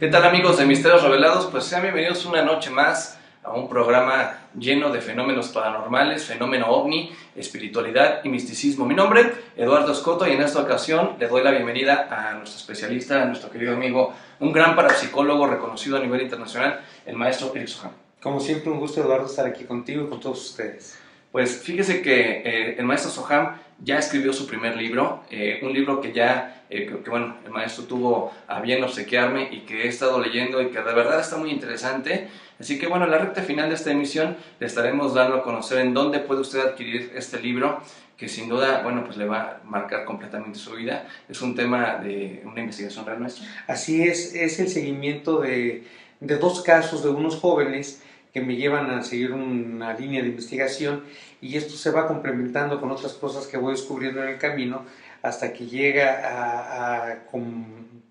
¿Qué tal, amigos de Misterios Revelados? Pues sean bienvenidos una noche más a un programa lleno de fenómenos paranormales, fenómeno ovni, espiritualidad y misticismo. Mi nombre, Eduardo Escoto, y en esta ocasión le doy la bienvenida a nuestro especialista, a nuestro querido amigo, un gran parapsicólogo reconocido a nivel internacional, el maestro Eric Soham. Como siempre, un gusto, Eduardo, estar aquí contigo y con todos ustedes. Pues fíjese que el maestro Soham ya escribió su primer libro, un libro que ya, bueno, el maestro tuvo a bien obsequiarme y que he estado leyendo y que de verdad está muy interesante. Así que bueno, en la recta final de esta emisión le estaremos dando a conocer en dónde puede usted adquirir este libro, que sin duda, bueno, pues le va a marcar completamente su vida. Es un tema de una investigación real, maestro. Así es el seguimiento de dos casos de unos jóvenes que me llevan a seguir una línea de investigación, y esto se va complementando con otras cosas que voy descubriendo en el camino hasta que llega a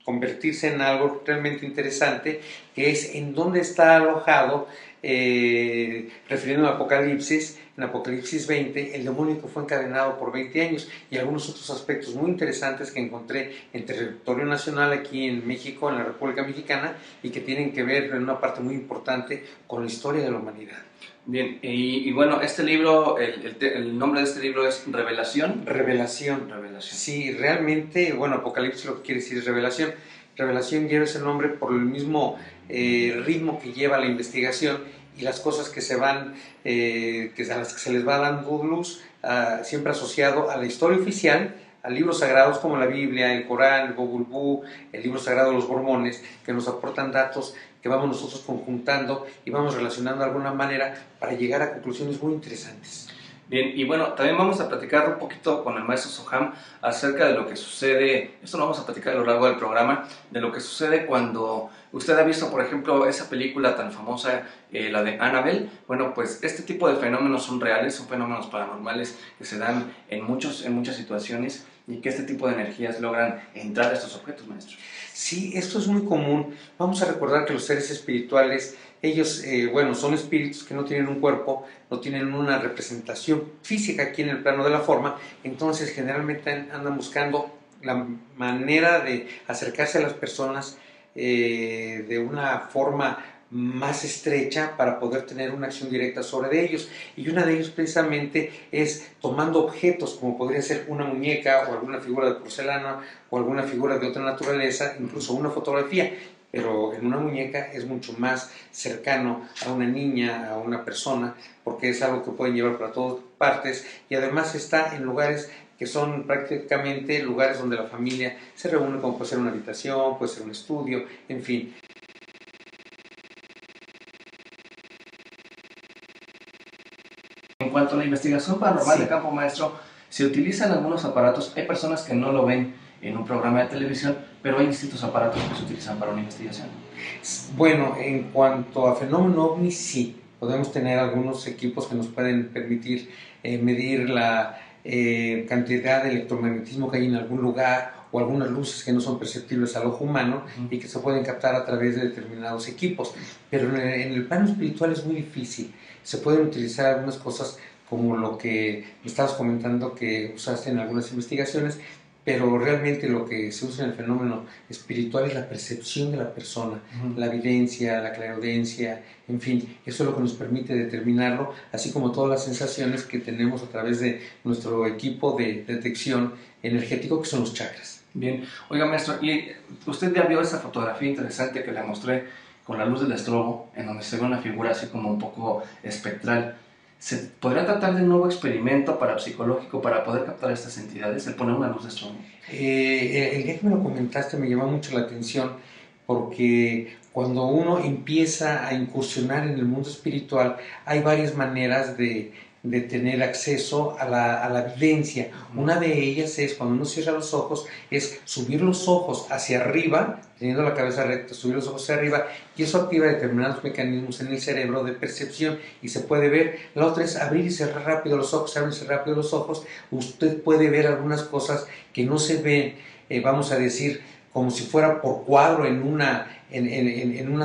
convertirse en algo realmente interesante, que es en dónde está alojado, refiriendo a Apocalipsis. En Apocalipsis 20, el demonio que fue encadenado por 20 años y algunos otros aspectos muy interesantes que encontré en territorio nacional aquí en México, en la República Mexicana, y que tienen que ver en una parte muy importante con la historia de la humanidad. Bien, y bueno, este libro, el nombre de este libro es Revelación. Revelación. Sí, realmente, bueno, Apocalipsis lo que quiere decir es revelación. Revelación lleva ese nombre por el mismo ritmo que lleva la investigación y las cosas que se van, a las que se les va dando luz, siempre asociado a la historia oficial, a libros sagrados como la Biblia, el Corán, el Popol Vuh, el libro sagrado de los mormones, que nos aportan datos que vamos nosotros conjuntando y vamos relacionando de alguna manera para llegar a conclusiones muy interesantes. Bien, y bueno, también vamos a platicar un poquito con el maestro Soham acerca de lo que sucede, esto lo vamos a platicar a lo largo del programa, de lo que sucede cuando usted ha visto, por ejemplo, esa película tan famosa, la de Annabelle. Bueno, pues este tipo de fenómenos son reales, son fenómenos paranormales que se dan en muchas situaciones, y que este tipo de energías logran entrar a estos objetos, maestro. Sí, esto es muy común. Vamos a recordar que los seres espirituales, ellos, bueno, son espíritus que no tienen un cuerpo, no tienen una representación física aquí en el plano de la forma, entonces generalmente andan buscando la manera de acercarse a las personas de una forma más estrecha para poder tener una acción directa sobre ellos, y una de ellos precisamente es tomando objetos como podría ser una muñeca o alguna figura de porcelana o alguna figura de otra naturaleza, incluso una fotografía, pero en una muñeca es mucho más cercano a una niña, a una persona, porque es algo que pueden llevar para todas partes, y además está en lugares que son prácticamente lugares donde la familia se reúne, como puede ser una habitación, puede ser un estudio, en fin. En cuanto a la investigación paranormal de campo, maestro, se utilizan algunos aparatos. Hay personas que no lo ven en un programa de televisión, pero hay distintos aparatos que se utilizan para una investigación. Bueno, en cuanto a fenómeno ovni, sí, podemos tener algunos equipos que nos pueden permitir medir la cantidad de electromagnetismo que hay en algún lugar, o algunas luces que no son perceptibles al ojo humano y que se pueden captar a través de determinados equipos. Pero en el plano espiritual es muy difícil. Se pueden utilizar algunas cosas como lo que me estabas comentando que usaste en algunas investigaciones, pero realmente lo que se usa en el fenómeno espiritual es la percepción de la persona, la evidencia, la clariaudiencia, en fin, eso es lo que nos permite determinarlo, así como todas las sensaciones que tenemos a través de nuestro equipo de detección energético, que son los chakras. Bien, oiga, maestro, y usted ya vio esa fotografía interesante que le mostré con la luz del estrobo, en donde se ve una figura así como un poco espectral. ¿Se podría tratar de un nuevo experimento parapsicológico para poder captar estas entidades, el poner una luz de estrobo? El día que me lo comentaste me llamó mucho la atención, porque cuando uno empieza a incursionar en el mundo espiritual hay varias maneras de tener acceso a la evidencia. Una de ellas es, cuando uno cierra los ojos, es subir los ojos hacia arriba, teniendo la cabeza recta, subir los ojos hacia arriba, y eso activa determinados mecanismos en el cerebro de percepción y se puede ver. La otra es abrir y cerrar rápido los ojos, abrir y cerrar rápido los ojos. Usted puede ver algunas cosas que no se ven, vamos a decir, como si fuera por cuadro en una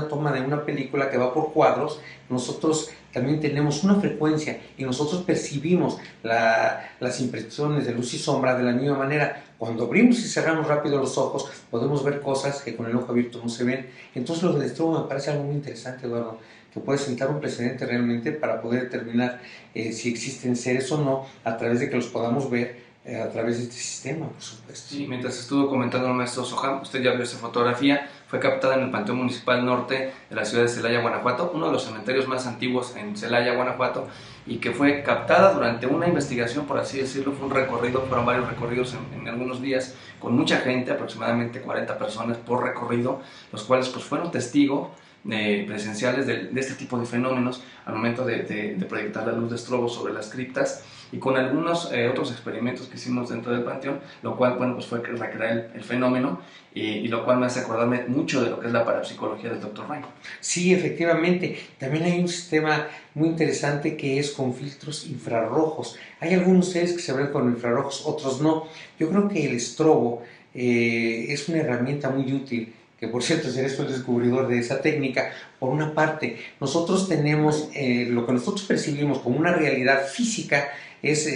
toma de una película que va por cuadros. Nosotros también tenemos una frecuencia y nosotros percibimos las impresiones de luz y sombra de la misma manera. Cuando abrimos y cerramos rápido los ojos, podemos ver cosas que con el ojo abierto no se ven. Entonces lo del estrobo me parece algo muy interesante, Eduardo, que puede sentar un precedente realmente para poder determinar si existen seres o no, a través de que los podamos ver a través de este sistema, por supuesto. Sí, mientras estuvo comentando el maestro Soham, usted ya vio esa fotografía, fue captada en el Panteón Municipal Norte de la ciudad de Celaya, Guanajuato, uno de los cementerios más antiguos en Celaya, Guanajuato, y que fue captada durante una investigación, por así decirlo. Fue un recorrido, fueron varios recorridos en algunos días, con mucha gente, aproximadamente 40 personas por recorrido, los cuales pues fueron testigos presenciales de este tipo de fenómenos al momento de proyectar la luz de estrobo sobre las criptas, y con algunos otros experimentos que hicimos dentro del panteón, lo cual bueno, pues fue recrear el fenómeno, y lo cual me hace acordarme mucho de lo que es la parapsicología del Dr. Ray. Sí, efectivamente. También hay un sistema muy interesante que es con filtros infrarrojos. Hay algunos seres que se ven con infrarrojos, otros no. Yo creo que el estrobo es una herramienta muy útil, que por cierto eres el descubridor de esa técnica. Por una parte, nosotros tenemos lo que nosotros percibimos como una realidad física, es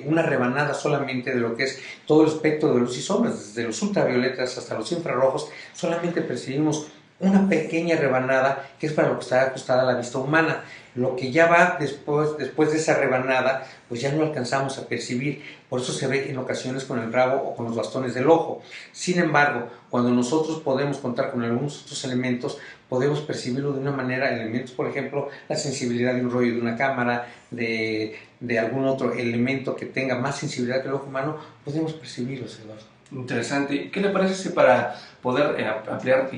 una rebanada solamente de lo que es todo el espectro de luz y sombras, desde los ultravioletas hasta los infrarrojos. Solamente percibimos una pequeña rebanada que es para lo que está acostada a la vista humana. Lo que ya va después de esa rebanada, pues ya no alcanzamos a percibir. Por eso se ve en ocasiones con el rabo o con los bastones del ojo. Sin embargo, cuando nosotros podemos contar con algunos otros elementos, podemos percibirlo de una manera. Elementos, por ejemplo, la sensibilidad de un rollo de una cámara, de algún otro elemento que tenga más sensibilidad que el ojo humano, podemos percibirlos, Eduardo. Interesante. ¿Qué le parece si para poder ampliar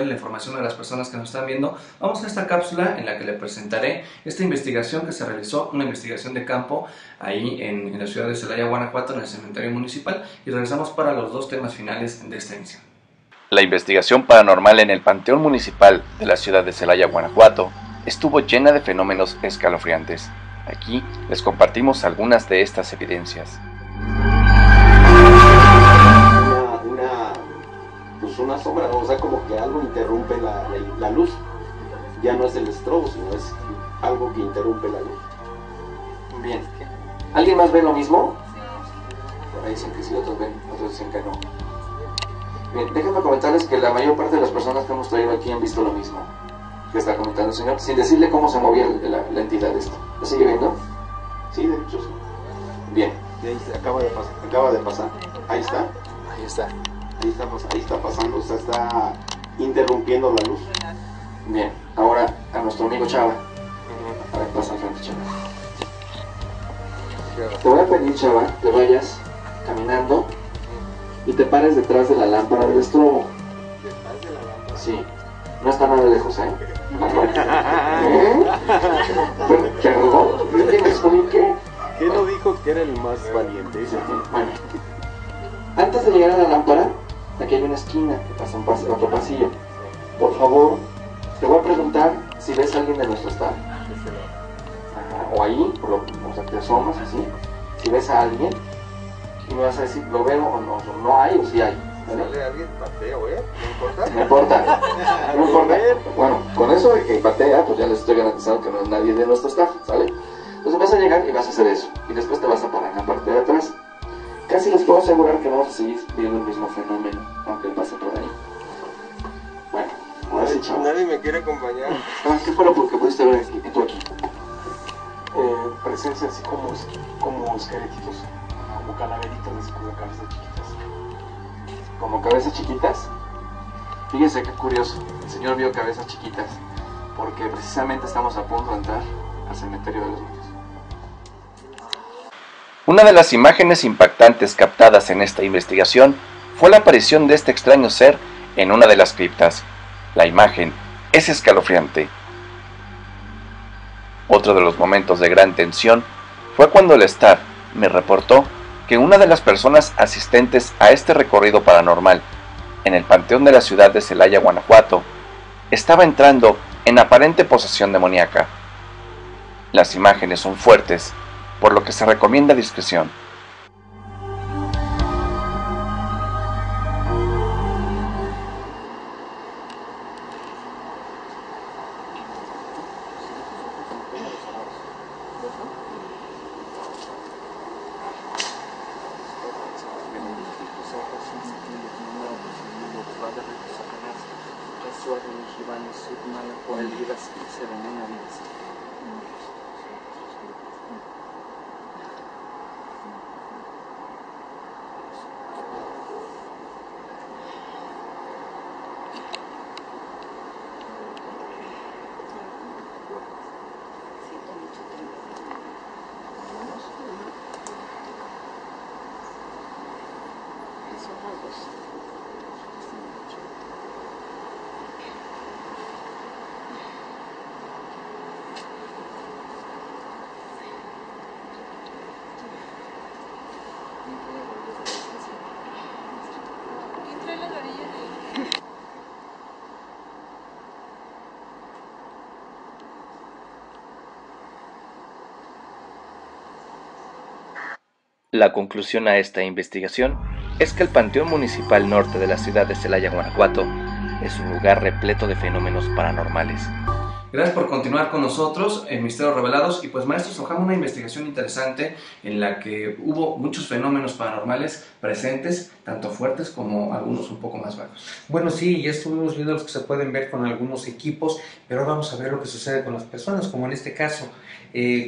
la información a las personas que nos están viendo, vamos a esta cápsula en la que le presentaré esta investigación que se realizó, una investigación de campo ahí en la ciudad de Celaya, Guanajuato, en el cementerio municipal, y regresamos para los dos temas finales de esta emisión. La investigación paranormal en el Panteón Municipal de la ciudad de Celaya, Guanajuato, estuvo llena de fenómenos escalofriantes. Aquí les compartimos algunas de estas evidencias. Una sombra, o sea, como que algo interrumpe la luz. Ya no es el estrobo, sino es algo que interrumpe la luz. Bien. ¿Alguien más ve lo mismo? Por ahí dicen que sí, otros dicen que no. Bien, déjenme comentarles que la mayor parte de las personas que hemos traído aquí han visto lo mismo que está comentando el señor, sin decirle cómo se movía la entidad de esto. ¿La sigue viendo? Sí, de hecho sí. Bien. Y ahí acaba de pasar. Ahí está. Ahí está. Ahí está pasando, o sea, está interrumpiendo la luz. Bien, ahora a nuestro amigo Chava. A ver, pasa al frente, Chava. Te voy a pedir, Chava, que vayas caminando y te pares detrás de la lámpara del estrobo. ¿Detrás de la lámpara? Sí, no está nada lejos, ¿eh? ¿Qué algo? ¿No tienes un qué? ¿Qué no dijo que era el más valiente? Bueno, antes de llegar a la lámpara, aquí hay una esquina que pasa otro pasillo. Por favor, te voy a preguntar si ves a alguien de nuestro staff. O ahí, o sea, te asomas así. Si ves a alguien, y me vas a decir, ¿lo veo o no? ¿No hay o sí hay? ¿Vale? ¿Sale alguien? Pateo, ¿eh? ¿No importa? No importa. No importa. Bueno, con eso de que patea, pues ya les estoy garantizando que no es nadie de nuestro staff, ¿sale? Entonces vas a llegar y vas a hacer eso. Y después te vas a parar en la parte de atrás. Casi les puedo asegurar que vamos a seguir viendo el mismo fenómeno, aunque él pase por ahí. Bueno, ahora sí, Chava. Nadie me quiere acompañar. ¿Qué fue lo que pudiste ver aquí, tú aquí? Presencia así como esqueletitos, como calaveritas, así como cabezas chiquitas. ¿Como cabezas chiquitas? Fíjense qué curioso, el señor vio cabezas chiquitas, porque precisamente estamos a punto de entrar al cementerio de los niños. Una de las imágenes impactantes captadas en esta investigación fue la aparición de este extraño ser en una de las criptas. La imagen es escalofriante. Otro de los momentos de gran tensión fue cuando el staff me reportó que una de las personas asistentes a este recorrido paranormal en el panteón de la ciudad de Celaya, Guanajuato, estaba entrando en aparente posesión demoníaca. Las imágenes son fuertes, por lo que se recomienda discreción. La conclusión a esta investigación es que el Panteón Municipal Norte de la ciudad de Celaya, Guanajuato, es un lugar repleto de fenómenos paranormales. Gracias por continuar con nosotros en Misterios Revelados. Y pues, maestro Soham, una investigación interesante en la que hubo muchos fenómenos paranormales presentes, tanto fuertes como algunos un poco más bajos. Bueno, sí, ya estuvimos viendo los que se pueden ver con algunos equipos, pero ahora vamos a ver lo que sucede con las personas, como en este caso.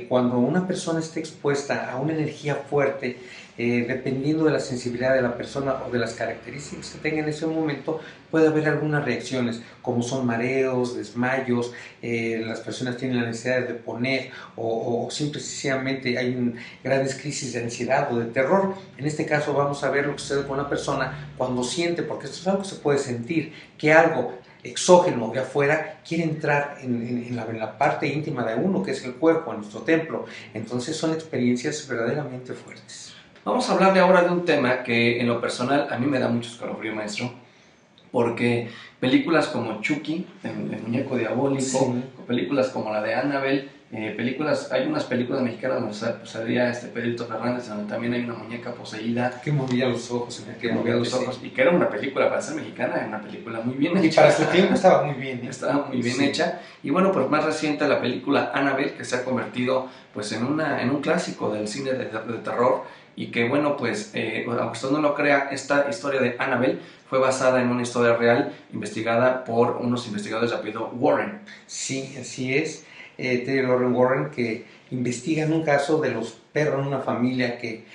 Cuando una persona está expuesta a una energía fuerte, dependiendo de la sensibilidad de la persona o de las características que tenga en ese momento, puede haber algunas reacciones, como son mareos, desmayos, las personas tienen la necesidad de poner, o simplemente hay grandes crisis de ansiedad o de terror. En este caso vamos a ver lo que sucede con una persona cuando siente, porque esto es algo que se puede sentir, que algo exógeno de afuera quiere entrar en la parte íntima de uno, que es el cuerpo, en nuestro templo. Entonces son experiencias verdaderamente fuertes. Vamos a hablarle ahora de un tema que en lo personal a mí me da mucho escalofrío, maestro, porque películas como Chucky, el muñeco diabólico, Sí. películas como la de Annabelle, hay unas películas mexicanas donde salía Pedrito Fernández, donde también hay una muñeca poseída Que movía los ojos, que movía los ojos, y que era una película, para ser mexicana, era una película muy bien hecha. Y para su tiempo estaba muy bien. Estaba muy bien Sí. hecha. Y bueno, pues más reciente la película Annabelle, que se ha convertido pues en un clásico del cine de terror, y que bueno, pues aunque usted no lo crea, esta historia de Annabelle fue basada en una historia real investigada por unos investigadores de apellido Warren. Sí, así es. Taylor Warren, que investigan un caso de los perros en una familia que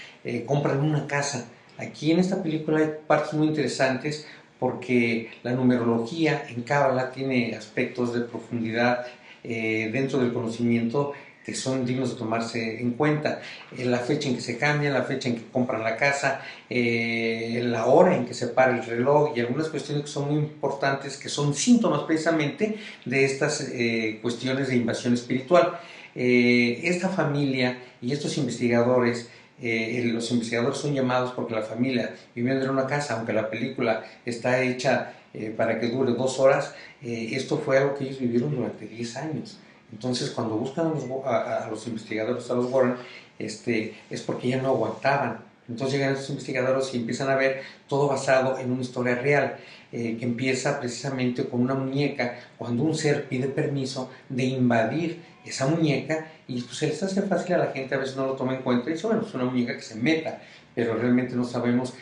compran una casa. Aquí en esta película hay partes muy interesantes porque la numerología en Cábala tiene aspectos de profundidad dentro del conocimiento que son dignos de tomarse en cuenta. La fecha en que se cambian, la fecha en que compran la casa, la hora en que se para el reloj y algunas cuestiones que son muy importantes, que son síntomas precisamente de estas cuestiones de invasión espiritual. Esta familia y estos investigadores, los investigadores son llamados porque la familia viviendo en una casa, aunque la película está hecha para que dure 2 horas, esto fue algo que ellos vivieron durante 10 años. Entonces, cuando buscan a los investigadores, a los Warren, es porque ya no aguantaban. Entonces llegan estos investigadores y empiezan a ver todo basado en una historia real, que empieza precisamente con una muñeca, cuando un ser pide permiso de invadir esa muñeca, y pues se les hace fácil a la gente, a veces no lo toma en cuenta, y dice, bueno, es una muñeca que se meta, pero realmente no sabemos,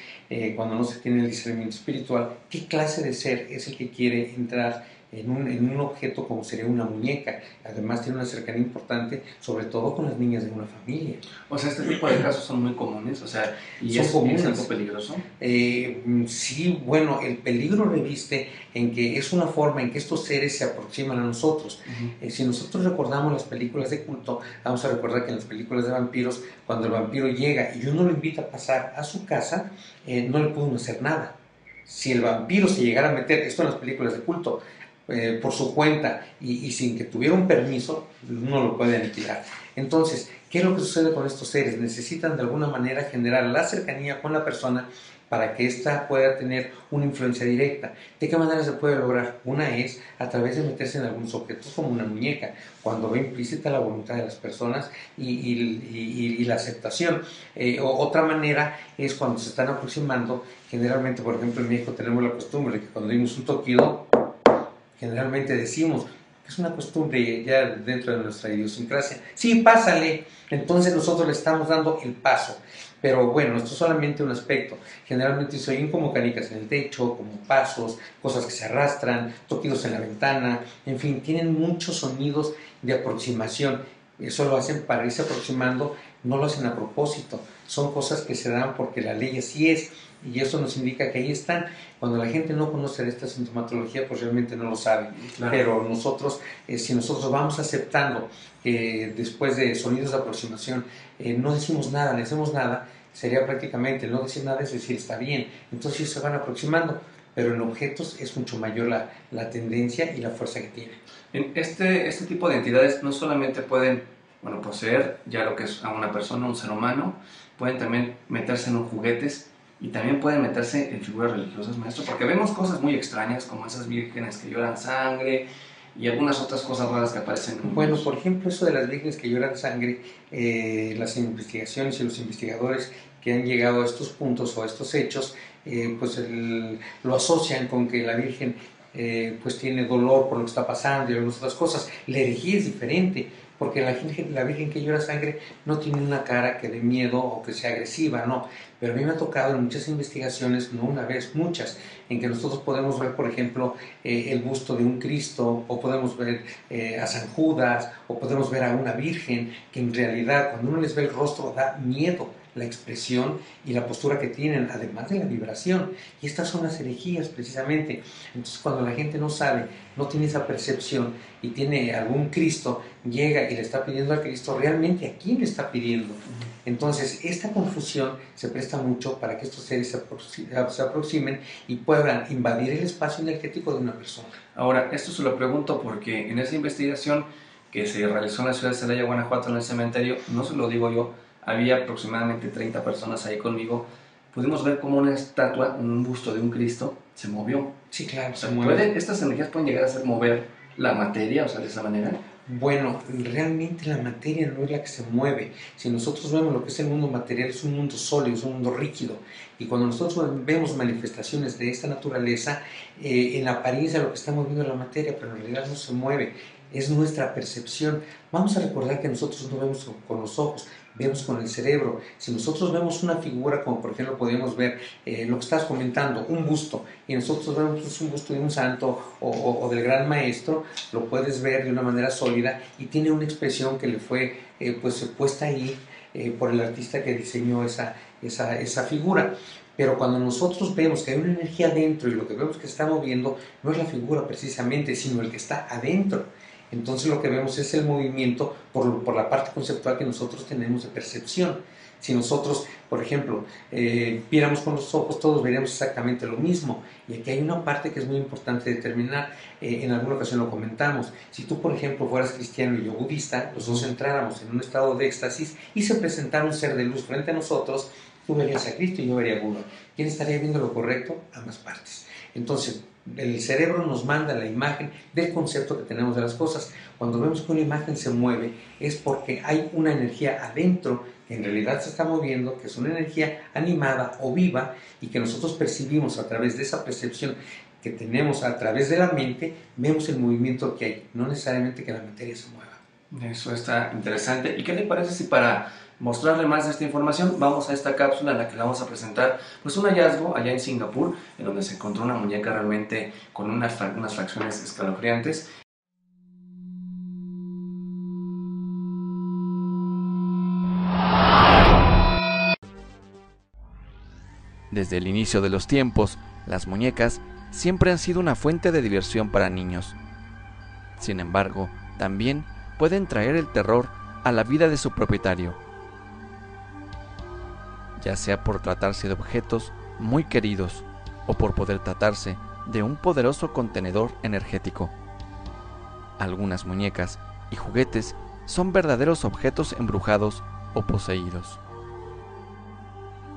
cuando no se tiene el discernimiento espiritual, qué clase de ser es el que quiere entrar en un objeto como sería una muñeca. Además tiene una cercanía importante, sobre todo con las niñas de una familia. O sea, este tipo de casos son muy comunes, o sea, y son comunes. ¿Es algo peligroso? Sí, bueno, el peligro reviste en que es una forma en que estos seres se aproximan a nosotros. Si nosotros recordamos las películas de culto, vamos a recordar que en las películas de vampiros, cuando el vampiro llega y uno lo invita a pasar a su casa, no le puede hacer nada. Si el vampiro se llegara a meter, esto en las películas de culto, por su cuenta y sin que tuviera un permiso, no lo puede aniquilar. Entonces, ¿qué es lo que sucede con estos seres? Necesitan de alguna manera generar la cercanía con la persona para que ésta pueda tener una influencia directa. ¿De qué manera se puede lograr? Una es a través de meterse en algunos objetos como una muñeca, cuando ve implícita la voluntad de las personas y la aceptación. Otra manera es cuando se están aproximando. Generalmente, por ejemplo, en México tenemos la costumbre de que cuando vimos un toquido, generalmente decimos, es una costumbre ya dentro de nuestra idiosincrasia, sí, pásale. Entonces nosotros le estamos dando el paso. Pero bueno, esto es solamente un aspecto. Generalmente se oyen como canicas en el techo, como pasos, cosas que se arrastran, toquidos en la ventana, en fin, tienen muchos sonidos de aproximación. Eso lo hacen para irse aproximando, no lo hacen a propósito. Son cosas que se dan porque la ley así es, y eso nos indica que ahí están. Cuando la gente no conoce esta sintomatología, pues realmente no lo sabe. Claro. Pero nosotros, si nosotros vamos aceptando que después de sonidos de aproximación no decimos nada, no hacemos nada, sería prácticamente no decir nada, es decir, está bien. Entonces se van aproximando, pero en objetos es mucho mayor la tendencia y la fuerza que tiene. En este tipo de entidades no solamente pueden poseer ya lo que es a una persona, un ser humano, pueden también meterse en juguetes y también pueden meterse en figuras religiosas, maestro, porque vemos cosas muy extrañas como esas vírgenes que lloran sangre y algunas otras cosas raras que aparecen en Bueno, por ejemplo, eso de las vírgenes que lloran sangre, las investigaciones y los investigadores que han llegado a estos puntos o a estos hechos, pues lo asocian con que la Virgen pues tiene dolor por lo que está pasando y algunas otras cosas. La herejía es diferente, porque la Virgen que llora sangre no tiene una cara que dé miedo o que sea agresiva, no. Pero a mí me ha tocado en muchas investigaciones, no una vez, muchas, en que nosotros podemos ver, por ejemplo, el busto de un Cristo, o podemos ver a San Judas, o podemos ver a una Virgen, que en realidad cuando uno les ve el rostro da miedo, la expresión y la postura que tienen, además de la vibración. Y estas son las herejías precisamente. Entonces cuando la gente no sabe, no tiene esa percepción y tiene algún Cristo, llega y le está pidiendo al Cristo, realmente ¿a quién le está pidiendo? Entonces esta confusión se presta mucho para que estos seres se aproximen y puedan invadir el espacio energético de una persona. Ahora, esto se lo pregunto porque en esa investigación que se realizó en la ciudad de Celaya, Guanajuato, en el cementerio, no se lo digo yo, había aproximadamente 30 personas ahí conmigo. Pudimos ver cómo una estatua, un busto de un Cristo, se movió. Sí, claro, se mueve. ¿Estas energías pueden llegar a hacer mover la materia, o sea, de esa manera? Bueno, realmente la materia no es la que se mueve. Si nosotros vemos lo que es el mundo material, es un mundo sólido, es un mundo rígido. Y cuando nosotros vemos manifestaciones de esta naturaleza, en la apariencia lo que está moviendo es la materia, pero en realidad no se mueve. Es nuestra percepción. Vamos a recordar que nosotros no vemos con los ojos, vemos con el cerebro. Si nosotros vemos una figura, como por ejemplo podemos ver lo que estás comentando, un busto, y nosotros vemos un busto de un santo o del gran maestro, lo puedes ver de una manera sólida y tiene una expresión que le fue puesta ahí por el artista que diseñó esa figura. Pero cuando nosotros vemos que hay una energía adentro y lo que vemos que se está moviendo no es la figura precisamente, sino el que está adentro. Entonces lo que vemos es el movimiento por la parte conceptual que nosotros tenemos de percepción. Si nosotros, por ejemplo, viéramos con los ojos, todos veríamos exactamente lo mismo. Y aquí hay una parte que es muy importante determinar. En alguna ocasión lo comentamos. Si tú, por ejemplo, fueras cristiano y yo budista, los dos entráramos en un estado de éxtasis y se presentara un ser de luz frente a nosotros, tú verías a Cristo y yo vería a Buda. ¿Quién estaría viendo lo correcto? Ambas partes. Entonces, el cerebro nos manda la imagen del concepto que tenemos de las cosas. Cuando vemos que una imagen se mueve es porque hay una energía adentro que en realidad se está moviendo, que es una energía animada o viva y que nosotros percibimos a través de esa percepción que tenemos a través de la mente, vemos el movimiento que hay, no necesariamente que la materia se mueva. Eso está interesante. ¿Y qué le parece si para mostrarle más de esta información vamos a esta cápsula en la que le vamos a presentar pues un hallazgo allá en Singapur, en donde se encontró una muñeca realmente con unas fracciones escalofriantes? Desde el inicio de los tiempos, las muñecas siempre han sido una fuente de diversión para niños. Sin embargo, también pueden traer el terror a la vida de su propietario, ya sea por tratarse de objetos muy queridos o por poder tratarse de un poderoso contenedor energético. Algunas muñecas y juguetes son verdaderos objetos embrujados o poseídos.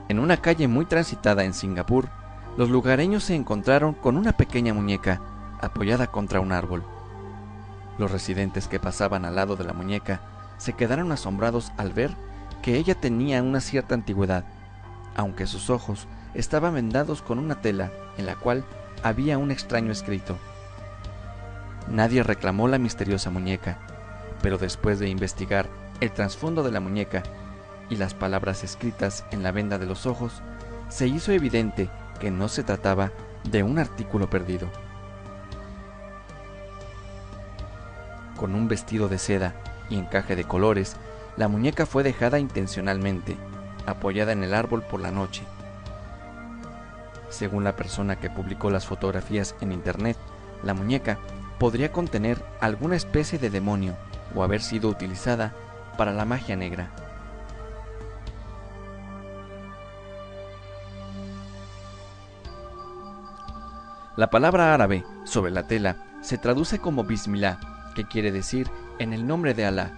En una calle muy transitada en Singapur, los lugareños se encontraron con una pequeña muñeca apoyada contra un árbol. Los residentes que pasaban al lado de la muñeca se quedaron asombrados al ver que ella tenía una cierta antigüedad, aunque sus ojos estaban vendados con una tela en la cual había un extraño escrito. Nadie reclamó la misteriosa muñeca, pero después de investigar el trasfondo de la muñeca, y las palabras escritas en la venda de los ojos, se hizo evidente que no se trataba de un artículo perdido. Con un vestido de seda y encaje de colores, la muñeca fue dejada intencionalmente, apoyada en el árbol por la noche. Según la persona que publicó las fotografías en internet, la muñeca podría contener alguna especie de demonio o haber sido utilizada para la magia negra. La palabra árabe sobre la tela se traduce como Bismillah, que quiere decir en el nombre de Alá.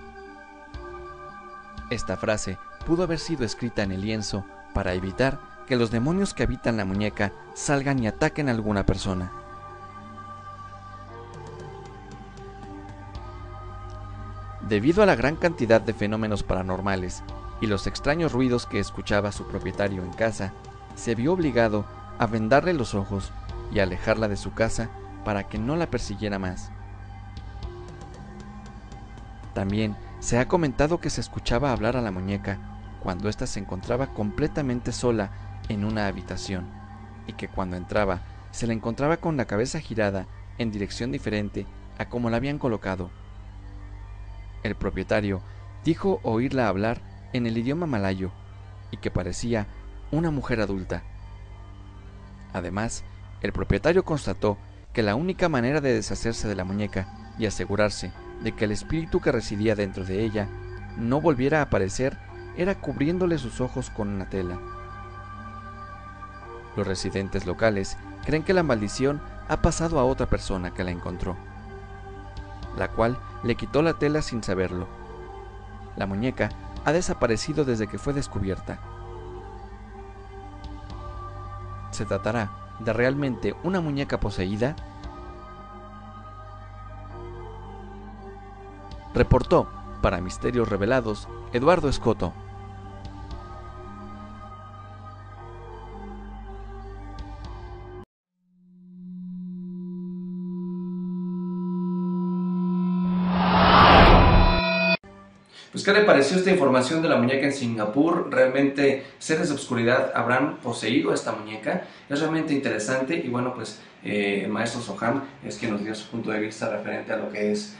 Esta frase pudo haber sido escrita en el lienzo para evitar que los demonios que habitan la muñeca salgan y ataquen a alguna persona. Debido a la gran cantidad de fenómenos paranormales y los extraños ruidos que escuchaba su propietario en casa, se vio obligado a vendarle los ojos y alejarla de su casa para que no la persiguiera más. También se ha comentado que se escuchaba hablar a la muñeca cuando ésta se encontraba completamente sola en una habitación, y que cuando entraba se la encontraba con la cabeza girada en dirección diferente a como la habían colocado. El propietario dijo oírla hablar en el idioma malayo y que parecía una mujer adulta. Además, el propietario constató que la única manera de deshacerse de la muñeca y asegurarse de que el espíritu que residía dentro de ella no volviera a aparecer era cubriéndole sus ojos con una tela. Los residentes locales creen que la maldición ha pasado a otra persona que la encontró, la cual le quitó la tela sin saberlo. La muñeca ha desaparecido desde que fue descubierta. ¿Se tratará de realmente una muñeca poseída? Reportó para Misterios Revelados Eduardo Escoto. Pues, ¿qué le pareció esta información de la muñeca en Singapur? ¿Realmente seres de oscuridad habrán poseído a esta muñeca? Es realmente interesante y bueno, pues el maestro Soham es quien nos dio su punto de vista referente a lo que es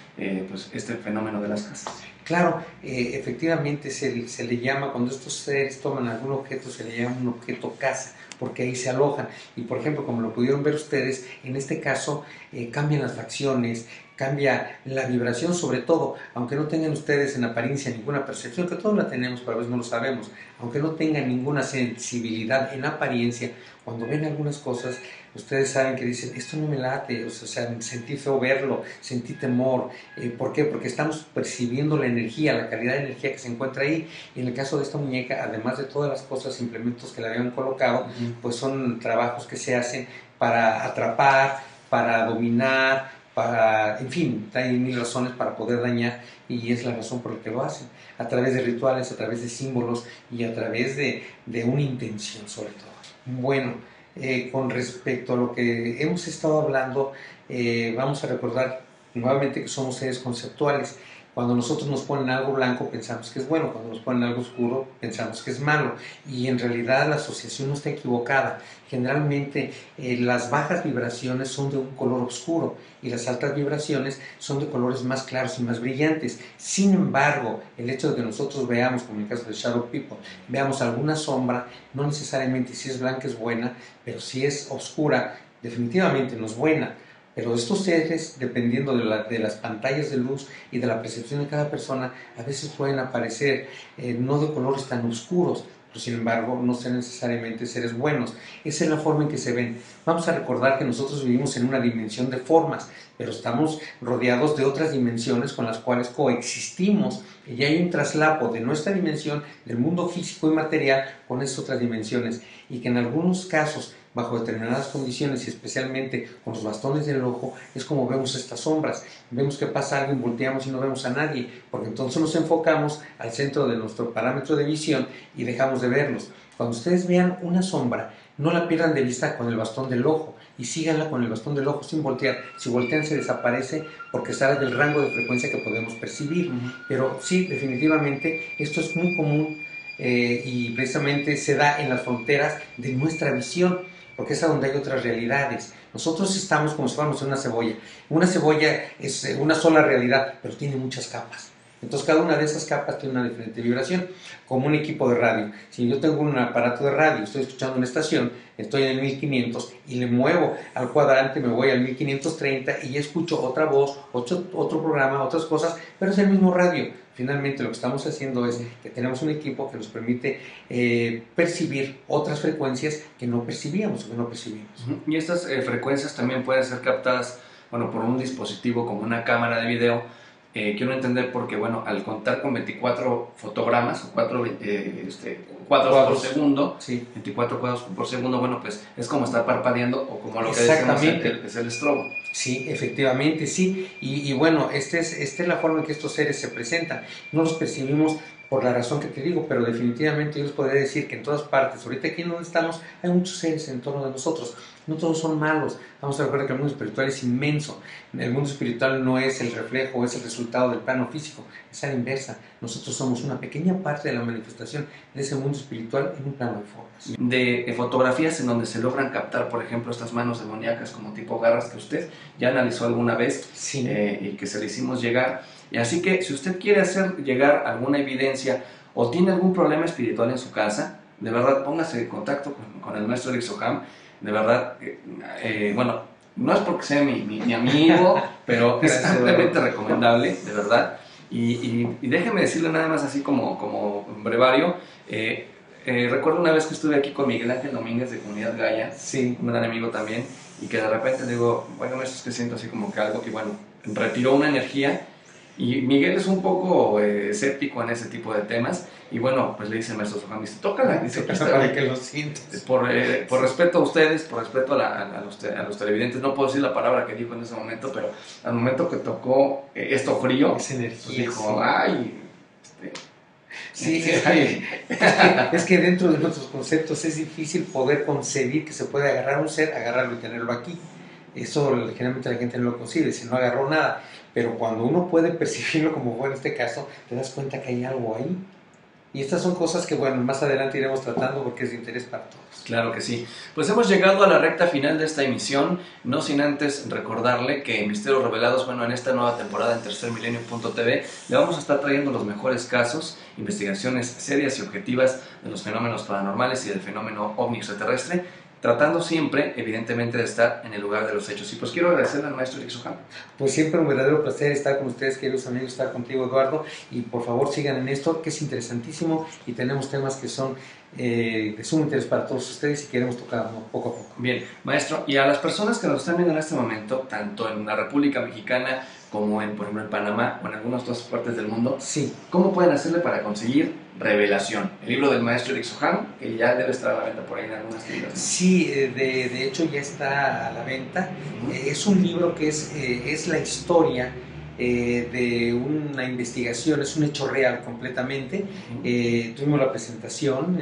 pues, este fenómeno de las casas. Claro, efectivamente se le llama, cuando estos seres toman algún objeto, se le llama un objeto casa, porque ahí se alojan. Y por ejemplo, como lo pudieron ver ustedes, en este caso cambian las facciones, cambia la vibración sobre todo, aunque no tengan ustedes en apariencia ninguna percepción, que todos la tenemos, pero a veces no lo sabemos, aunque no tengan ninguna sensibilidad en apariencia, cuando ven algunas cosas, ustedes saben que dicen, esto no me late, o sea, sentí feo verlo, sentí temor. ¿Por qué? Porque estamos percibiendo la energía, la calidad de energía que se encuentra ahí. Y en el caso de esta muñeca, además de todas las cosas, implementos que le habían colocado, pues son trabajos que se hacen para atrapar, para dominar, para, en fin, hay mil razones para poder dañar, y es la razón por la que lo hacen, a través de rituales, a través de símbolos y a través de una intención sobre todo. Bueno, con respecto a lo que hemos estado hablando, vamos a recordar nuevamente que somos seres conceptuales. Cuando nosotros nos ponen algo blanco pensamos que es bueno, cuando nos ponen algo oscuro pensamos que es malo, y en realidad la asociación no está equivocada. Generalmente las bajas vibraciones son de un color oscuro y las altas vibraciones son de colores más claros y más brillantes. Sin embargo, el hecho de que nosotros veamos, como en el caso de Shadow People, veamos alguna sombra, no necesariamente si es blanca es buena, pero si es oscura definitivamente no es buena. Pero estos seres, dependiendo de las pantallas de luz y de la percepción de cada persona, a veces pueden aparecer no de colores tan oscuros, pero sin embargo no son necesariamente seres buenos. Esa es la forma en que se ven. Vamos a recordar que nosotros vivimos en una dimensión de formas, pero estamos rodeados de otras dimensiones con las cuales coexistimos, y hay un traslapo de nuestra dimensión, del mundo físico y material, con esas otras dimensiones, y que en algunos casos, bajo determinadas condiciones y especialmente con los bastones del ojo, es como vemos estas sombras. Vemos que pasa algo y volteamos y no vemos a nadie, porque entonces nos enfocamos al centro de nuestro parámetro de visión y dejamos de verlos. Cuando ustedes vean una sombra, no la pierdan de vista con el bastón del ojo y síganla con el bastón del ojo sin voltear. Si voltean se desaparece porque sale del rango de frecuencia que podemos percibir. Pero sí, definitivamente, esto es muy común. y precisamente se da en las fronteras de nuestra visión, porque es a donde hay otras realidades. Nosotros estamos como si fuéramos una cebolla. Una cebolla es una sola realidad, pero tiene muchas capas. Entonces cada una de esas capas tiene una diferente vibración, como un equipo de radio. Si yo tengo un aparato de radio, estoy escuchando una estación, estoy en el 1500 y le muevo al cuadrante, me voy al 1530 y ya escucho otra voz, otro programa, otras cosas, pero es el mismo radio. Finalmente lo que estamos haciendo es que tenemos un equipo que nos permite percibir otras frecuencias que no percibíamos o que no percibimos. Y estas frecuencias también pueden ser captadas, bueno, por un dispositivo como una cámara de video. Quiero entender porque, bueno, al contar con 24 fotogramas o 4 cuadros por segundo, sí. 24 cuadros por segundo, bueno, pues es como estar parpadeando o como lo que decimos es el estrobo. Sí, efectivamente, sí. Y bueno, esta es la forma en que estos seres se presentan. No los percibimos por la razón que te digo, pero definitivamente yo les podría decir que en todas partes, ahorita aquí en donde estamos, hay muchos seres en torno de nosotros. No todos son malos. Vamos a recordar que el mundo espiritual es inmenso. El mundo espiritual no es el reflejo, es el resultado del plano físico. Es a la inversa. Nosotros somos una pequeña parte de la manifestación de ese mundo espiritual en un plano de formas. De fotografías en donde se logran captar, por ejemplo, estas manos demoníacas como tipo garras que usted ya analizó alguna vez, sí. Y que se le hicimos llegar. Y así que si usted quiere hacer llegar alguna evidencia o tiene algún problema espiritual en su casa, de verdad póngase en contacto con el maestro Eric Soham. De verdad, bueno, no es porque sea mi amigo, pero es ampliamente recomendable, de verdad. Y déjeme decirle nada más así como brevario. Recuerdo una vez que estuve aquí con Miguel Ángel Domínguez de Comunidad Gaia, sí. Un gran amigo también, y que de repente digo, bueno, esto es que siento así como que algo, y bueno, retiró una energía. Y Miguel es un poco escéptico en ese tipo de temas. Y bueno, pues le dice el maestro Soham, dice, tócala. Dice, para que lo sientas. Por respeto a ustedes, por respeto a los televidentes, no puedo decir la palabra que dijo en ese momento, pero al momento que tocó esto frío, esa energía, dijo, sí. ¡ay! Sí, es que dentro de nuestros conceptos es difícil poder concebir que se puede agarrar un ser, agarrarlo y tenerlo aquí. Eso generalmente la gente no lo concibe, si no agarró nada. Pero cuando uno puede percibirlo, como fue en este caso, te das cuenta que hay algo ahí. Y estas son cosas que, bueno, más adelante iremos tratando porque es de interés para todos. Claro que sí. Pues hemos llegado a la recta final de esta emisión, no sin antes recordarle que en Misterios Revelados, bueno, en esta nueva temporada en tercermilenio.tv, le vamos a estar trayendo los mejores casos, investigaciones serias y objetivas de los fenómenos paranormales y del fenómeno ovni extraterrestre, tratando siempre, evidentemente, de estar en el lugar de los hechos. Y pues quiero agradecerle al maestro Eric Soham. Pues siempre un verdadero placer estar con ustedes, queridos amigos, estar contigo, Eduardo, y por favor sigan en esto, que es interesantísimo, y tenemos temas que son de sumo interés para todos ustedes y queremos tocar poco a poco. Bien, maestro, y a las personas que nos están viendo en este momento, tanto en la República Mexicana como en, por ejemplo, en Panamá o en algunas otras partes del mundo, sí. ¿Cómo pueden hacerle para conseguir Revelación? El libro del maestro Eric Soham, que ya debe estar a la venta por ahí en algunas tiendas. Sí, de hecho ya está a la venta. Es un libro que es la historia de una investigación, es un hecho real completamente. Tuvimos la presentación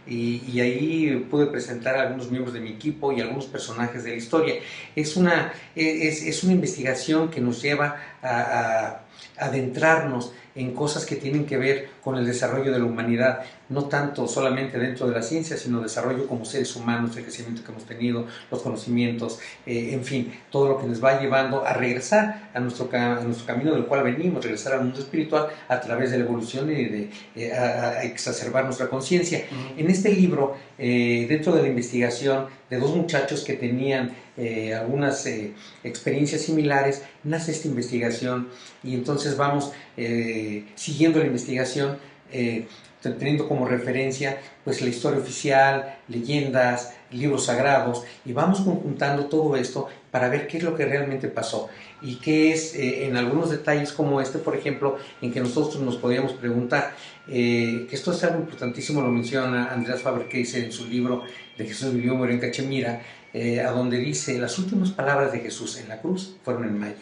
y ahí pude presentar a algunos miembros de mi equipo y algunos personajes de la historia. Es una investigación que nos lleva a adentrarnos en cosas que tienen que ver con el desarrollo de la humanidad, no tanto solamente dentro de la ciencia, sino desarrollo como seres humanos, el crecimiento que hemos tenido, los conocimientos, en fin, todo lo que nos va llevando a regresar a nuestro camino del cual venimos, regresar al mundo espiritual a través de la evolución y a exacerbar nuestra conciencia. En este libro, dentro de la investigación de dos muchachos que tenían algunas experiencias similares, nace esta investigación y entonces vamos siguiendo la investigación, teniendo como referencia pues la historia oficial, leyendas, libros sagrados, y vamos conjuntando todo esto para ver qué es lo que realmente pasó y qué es en algunos detalles como este, por ejemplo, en que nosotros nos podíamos preguntar, que esto es algo importantísimo, lo menciona Andreas Faber-Kayser en su libro de Jesús vivió, murió en Cachemira, a donde dice, las últimas palabras de Jesús en la cruz fueron en maya.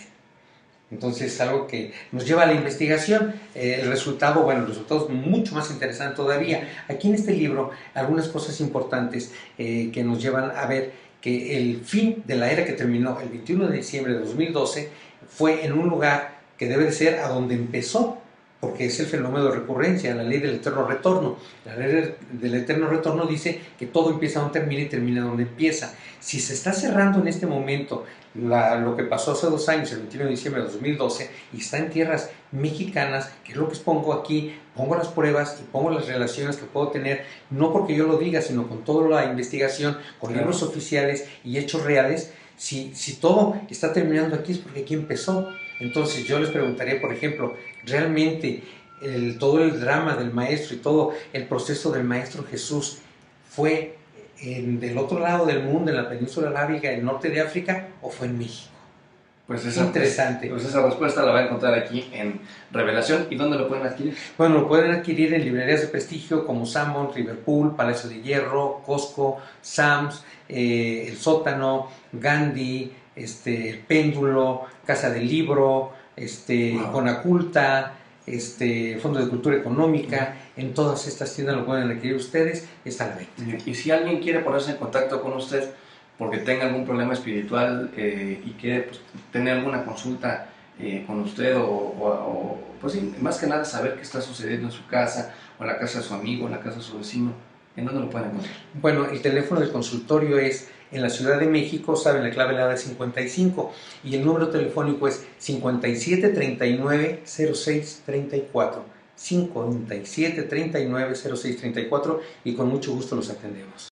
Entonces, algo que nos lleva a la investigación. El resultado es mucho más interesante todavía. Aquí en este libro, algunas cosas importantes que nos llevan a ver que el fin de la era que terminó el 21 de diciembre de 2012 fue en un lugar que debe de ser a donde empezó. porque es el fenómeno de recurrencia, la ley del eterno retorno. La ley del eterno retorno dice que todo empieza donde termina y termina donde empieza. Si se está cerrando en este momento lo que pasó hace 2 años, el 21 de diciembre de 2012, y está en tierras mexicanas, que es lo que pongo aquí, pongo las pruebas y pongo las relaciones que puedo tener, no porque yo lo diga, sino con toda la investigación, con libros oficiales y hechos reales. Si todo está terminando aquí es porque aquí empezó. Entonces yo les preguntaría, por ejemplo, ¿realmente todo el drama del maestro y todo el proceso del maestro Jesús fue del otro lado del mundo, en la península arábiga, en el norte de África, o fue en México? Pues interesante. Pues esa respuesta la va a encontrar aquí en Revelación. ¿Y dónde lo pueden adquirir? Bueno, lo pueden adquirir en librerías de prestigio como Sanborns, Liverpool, Palacio de Hierro, Costco, Sam's, El Sótano, Gandhi, El Péndulo, Casa del Libro, Conaculta, Fondo de Cultura Económica. En todas estas tiendas lo pueden adquirir ustedes, está a la venta. Y si alguien quiere ponerse en contacto con usted porque tenga algún problema espiritual y quiere tener alguna consulta con usted pues sí, más que nada saber qué está sucediendo en su casa o en la casa de su amigo, en la casa de su vecino, ¿en dónde lo pueden encontrar? Bueno, el teléfono del consultorio es en la Ciudad de México, saben, la clave la da 55, y el número telefónico es 5739-0634, 5739-0634, y con mucho gusto los atendemos.